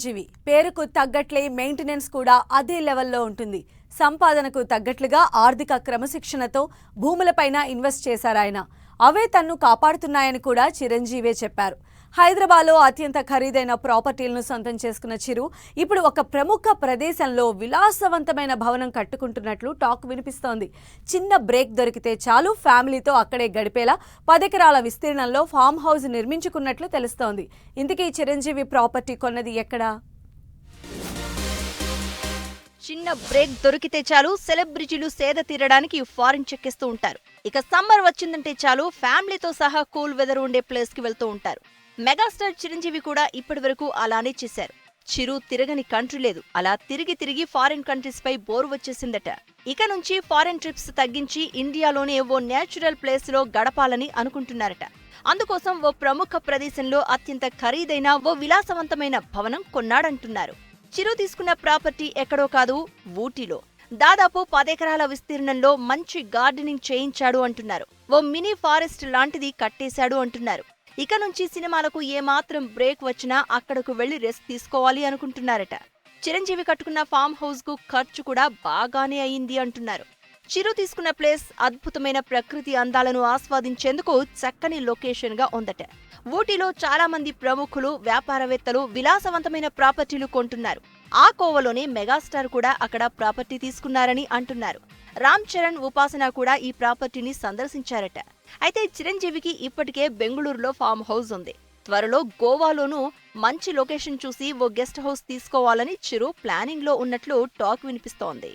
జీవి పేరుకు తగ్గట్లే మెయింటెనెన్స్ కూడా అదే లెవెల్లో ఉంటుంది. సంపాదనకు తగ్గట్లుగా ఆర్థిక క్రమశిక్షణతో భూములపైన ఇన్వెస్ట్ చేశారాయన. అవే తన్ను కాపాడుతున్నాయని కూడా చిరంజీవే చెప్పారు. హైదరాబాద్లో అత్యంత ఖరీదైన ప్రాపర్టీలను సొంతం చేసుకున్న చిరు ఇప్పుడు ఒక ప్రముఖ ప్రదేశంలో విలాసవంతమైన భవనం కట్టుకుంటున్నట్లు టాక్ వినిపిస్తోంది. చిన్న బ్రేక్ దొరికితే చాలు ఫ్యామిలీతో అక్కడే గడిపేలా 10 ఎకరాల విస్తీర్ణంలో ఫామ్ హౌస్ నిర్మించుకున్నట్లు తెలుస్తోంది. ఇంతకీ చిరంజీవి ప్రాపర్టీ కొన్నది ఎక్కడా? చిన్న బ్రేక్ దొరికితే చాలు సెలబ్రిటీలు సేద తీరడానికి ఫారిన్ చెక్కిస్తూ ఉంటారు. ఇక సమ్మర్ వచ్చిందంటే చాలు ఫ్యామిలీతో సహా కూల్ వెదర్ ఉండే ప్లేస్ కి వెళ్తూ ఉంటారు. మెగాస్టార్ చిరంజీవి కూడా ఇప్పటి వరకు అలానే చేశారు. చిరు తిరగని కంట్రీ లేదు. అలా తిరిగి తిరిగి ఫారిన్ కంట్రీస్ పై బోర్ వచ్చేసిందట. ఇక నుంచి ఫారిన్ ట్రిప్స్ తగ్గించి ఇండియాలోనే ఓ నేచురల్ ప్లేస్ లో గడపాలని అనుకుంటున్నారట. అందుకోసం ఓ ప్రముఖ ప్రదేశంలో అత్యంత ఖరీదైన ఓ విలాసవంతమైన భవనం కొన్నాడంటున్నారు. చిరు తీసుకున్న ప్రాపర్టీ ఎక్కడో కాదు, ఊటీలో. దాదాపు 10 ఎకరాల విస్తీర్ణంలో మంచి గార్డెనింగ్ చేయించాడు అంటున్నారు. ఓ మినీ ఫారెస్ట్ లాంటిది కట్టేశాడు అంటున్నారు. ఇక నుంచి సినిమాలకు ఏమాత్రం బ్రేక్ వచ్చినా అక్కడకు వెళ్లి రెస్ట్ తీసుకోవాలి అనుకుంటున్నారట. చిరంజీవి కట్టుకున్న ఫామ్ హౌస్ కు ఖర్చు కూడా బాగానే అయింది అంటున్నారు. చిరు తీసుకున్న ప్లేస్ అద్భుతమైన ప్రకృతి అందాలను ఆస్వాదించేందుకు చక్కని లొకేషన్ గా ఉందట. ఊటీలో చాలా మంది ప్రముఖులు, వ్యాపారవేత్తలు విలాసవంతమైన ప్రాపర్టీలు కొంటున్నారు. ఆ కోవలోనే మెగాస్టార్ కూడా అక్కడ ప్రాపర్టీ తీసుకున్నారని అంటున్నారు. రామ్ చరణ్, ఉపాసన కూడా ఈ ప్రాపర్టీని సందర్శించారట. అయితే చిరంజీవికి ఇప్పటికే బెంగళూరులో ఫామ్ హౌస్ ఉంది. త్వరలో గోవాలోనూ మంచి లొకేషన్ చూసి ఓ గెస్ట్ హౌస్ తీసుకోవాలని చిరు ప్లానింగ్ లో ఉన్నట్లు టాక్ వినిపిస్తోంది.